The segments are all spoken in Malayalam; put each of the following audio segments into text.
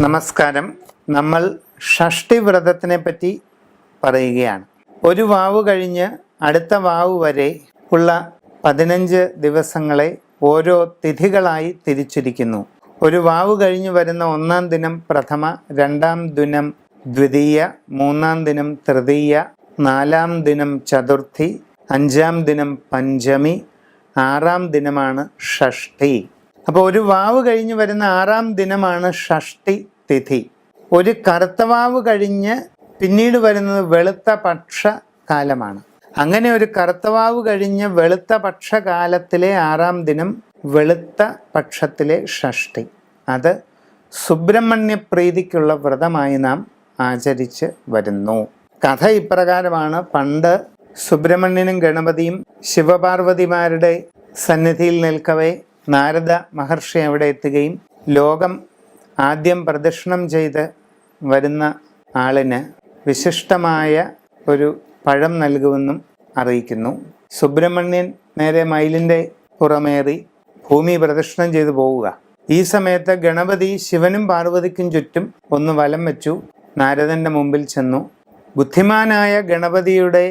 നമസ്കാരം. നമ്മൾ ഷഷ്ഠി വ്രതത്തിനെ പറ്റി പറയുകയാണ്. ഒരു വാവ് കഴിഞ്ഞ് അടുത്ത വാവ് വരെ ഉള്ള 15 ദിവസങ്ങളെ ഓരോ തിഥികളായി തിരിച്ചിരിക്കുന്നു. ഒരു വാവ് കഴിഞ്ഞ് വരുന്ന 1-ാം ദിനം പ്രഥമ, 2-ാം ദിനം ദ്വിതീയ, 3-ാം ദിനം തൃതീയ, 4-ാം ദിനം ചതുർത്ഥി, 5-ാം ദിനം പഞ്ചമി, 6-ാം ദിനമാണ് ഷഷ്ഠി. അപ്പോൾ ഒരു വാവ് കഴിഞ്ഞ് വരുന്ന 6-ാം ദിനമാണ് ഷഷ്ഠി തിഥി. ഒരു കറുത്തവാവ് കഴിഞ്ഞ് പിന്നീട് വരുന്നത് വെളുത്ത പക്ഷകാലമാണ്. അങ്ങനെ ഒരു കറുത്തവാവ് കഴിഞ്ഞ് വെളുത്ത പക്ഷകാലത്തിലെ 6-ാം ദിനം വെളുത്ത പക്ഷത്തിലെ ഷഷ്ഠി. അത് സുബ്രഹ്മണ്യ പ്രീതിക്കുള്ള വ്രതമായി നാം ആചരിച്ച് വരുന്നു. കഥ ഇപ്രകാരമാണ്. പണ്ട് സുബ്രഹ്മണ്യനും ഗണപതിയും ശിവപാർവതിമാരുടെ സന്നിധിയിൽ നിൽക്കവേ നാരദ മഹർഷി അവിടെ എത്തുകയും ലോകം ആദ്യം പ്രദക്ഷിണം ചെയ്ത് വരുന്ന ആളിന് വിശിഷ്ടമായ ഒരു പഴം നൽകുമെന്നും അറിയിക്കുന്നു. സുബ്രഹ്മണ്യൻ നേരെ മയിലിൻ്റെ പുറമേറി ഭൂമി പ്രദക്ഷിണം ചെയ്തു പോവുക. ഈ സമയത്ത് ഗണപതി ശിവനും പാർവതിക്കും ചുറ്റും ഒന്ന് വലം വെച്ചു. നാരദൻ്റെ മുമ്പിൽ ചെന്നു. ബുദ്ധിമാനായ ഗണപതിയുടെ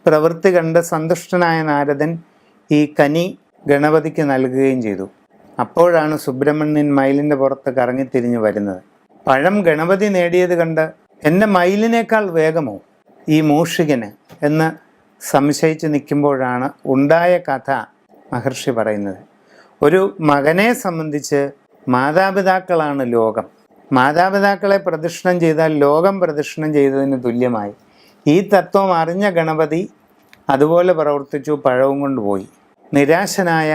പ്രവൃത്തി കണ്ട് സന്തുഷ്ടനായ നാരദൻ ഈ കനി ഗണപതിക്ക് നൽകുകയും ചെയ്തു. അപ്പോഴാണ് സുബ്രഹ്മണ്യൻ മയിലിൻ്റെ പുറത്ത് കറങ്ങിത്തിരിഞ്ഞു വരുന്നത്. പഴം ഗണപതി നേടിയത് കണ്ട് എൻ്റെ മയിലിനേക്കാൾ വേഗമോ ഈ മൂഷികന് എന്ന് സംശയിച്ച് നിൽക്കുമ്പോഴാണ് ഉണ്ടായ കഥ മഹർഷി പറയുന്നത്. ഒരു മകനെ സംബന്ധിച്ച് മാതാപിതാക്കളാണ് ലോകം. മാതാപിതാക്കളെ പ്രദക്ഷിണം ചെയ്താൽ ലോകം പ്രദക്ഷിണം ചെയ്തതിന് തുല്യമായി. ഈ തത്വം അറിഞ്ഞ ഗണപതി അതുപോലെ പ്രവർത്തിച്ചു, പഴവും കൊണ്ടുപോയി. നിരാശനായ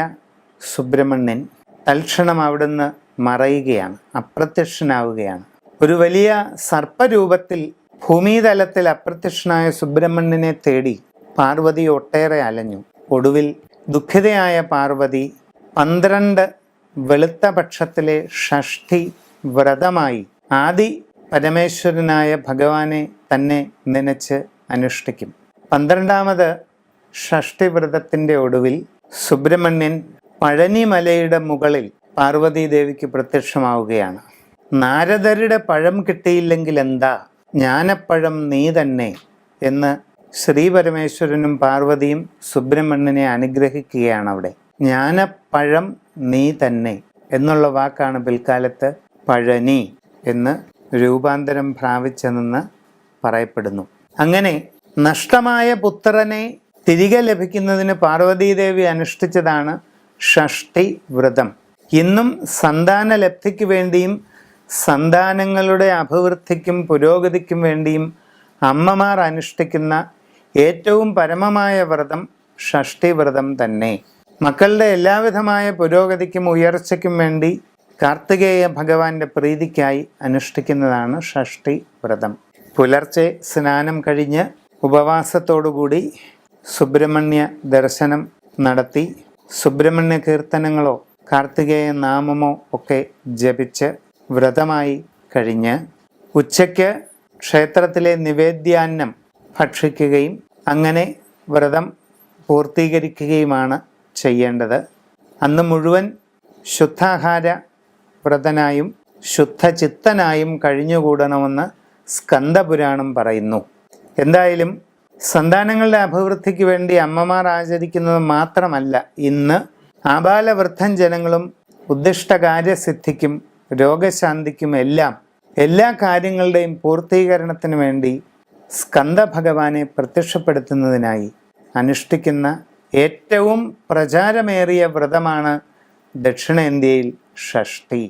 സുബ്രഹ്മണ്യൻ തൽക്ഷണം അവിടുന്ന് മറയുകയാണ്, അപ്രത്യക്ഷനാവുകയാണ്. ഒരു വലിയ സർപ്പരൂപത്തിൽ ഭൂമിതലത്തിൽ അപ്രത്യക്ഷനായ സുബ്രഹ്മണ്യനെ തേടി പാർവതി ഒട്ടേറെ അലഞ്ഞു. ഒടുവിൽ ദുഃഖിതയായ പാർവതി 12 വെളുത്ത പക്ഷത്തിലെ ഷഷ്ഠി വ്രതമായി ആദി പരമേശ്വരനായ ഭഗവാനെ തന്നെ നനച്ച് അനുഷ്ഠിക്കും. 12ാമത് ഷഷ്ഠി വ്രതത്തിൻ്റെ ഒടുവിൽ സുബ്രഹ്മണ്യൻ പഴനിമലയുടെ മുകളിൽ പാർവതീദേവിക്ക് പ്രത്യക്ഷമാവുകയാണ്. നാരദരുടെ പഴം കിട്ടിയില്ലെങ്കിൽ എന്താ, ജ്ഞാനപ്പഴം നീ തന്നെ എന്ന് ശ്രീ പരമേശ്വരനും പാർവതിയും സുബ്രഹ്മണ്യനെ അനുഗ്രഹിക്കുകയാണ്. അവിടെ ജ്ഞാനപ്പഴം നീ തന്നെ എന്നുള്ള വാക്കാണ് പിൽക്കാലത്ത് പഴനി എന്ന് രൂപാന്തരം പ്രാപിച്ചതെന്ന് പറയപ്പെടുന്നു. അങ്ങനെ നഷ്ടമായ പുത്രനെ തിരികെ ലഭിക്കുന്നതിന് പാർവതീദേവി അനുഷ്ഠിച്ചതാണ് ഷഷ്ഠി വ്രതം. ഇന്നും സന്താന ലബ്ധിക്ക് വേണ്ടിയും സന്താനങ്ങളുടെ അഭിവൃദ്ധിക്കും പുരോഗതിക്കും വേണ്ടിയും അമ്മമാർ അനുഷ്ഠിക്കുന്ന ഏറ്റവും പരമമായ വ്രതം ഷഷ്ഠി വ്രതം തന്നെ. മക്കളുടെ എല്ലാവിധമായ പുരോഗതിക്കും ഉയർച്ചയ്ക്കും വേണ്ടി കാർത്തികേയ ഭഗവാന്റെ പ്രീതിക്കായി അനുഷ്ഠിക്കുന്നതാണ് ഷഷ്ഠി വ്രതം. പുലർച്ചെ സ്നാനം കഴിഞ്ഞ് ഉപവാസത്തോടുകൂടി സുബ്രഹ്മണ്യ ദർശനം നടത്തി സുബ്രഹ്മണ്യ കീർത്തനങ്ങളോ കാർത്തികേയ നാമമോ ഒക്കെ ജപിച്ച് വ്രതമായി കഴിഞ്ഞ് ഉച്ചയ്ക്ക് ക്ഷേത്രത്തിലെ നിവേദ്യാന്നം ഭക്ഷിക്കുകയും അങ്ങനെ വ്രതം പൂർത്തീകരിക്കുകയുമാണ് ചെയ്യേണ്ടത്. അന്ന് മുഴുവൻ ശുദ്ധാഹാര വ്രതനായും ശുദ്ധചിത്തനായും കഴിഞ്ഞുകൂടണമെന്ന് സ്കന്ദപുരാണം പറയുന്നു. എന്തായാലും സന്താനങ്ങളുടെ അഭിവൃദ്ധിക്ക് വേണ്ടി അമ്മമാർ ആചരിക്കുന്നത് മാത്രമല്ല, ഇന്ന് ആബാലവൃദ്ധൻ ജനങ്ങളും ഉദ്ദിഷ്ടകാര്യസിദ്ധിക്കും രോഗശാന്തിക്കും എല്ലാ കാര്യങ്ങളുടെയും പൂർത്തീകരണത്തിന് വേണ്ടി സ്കന്ദ ഭഗവാനെ പ്രത്യക്ഷപ്പെടുത്തുന്നതിനായി അനുഷ്ഠിക്കുന്ന ഏറ്റവും പ്രചാരമേറിയ വ്രതമാണ് ദക്ഷിണേന്ത്യയിൽ ഷഷ്ഠി.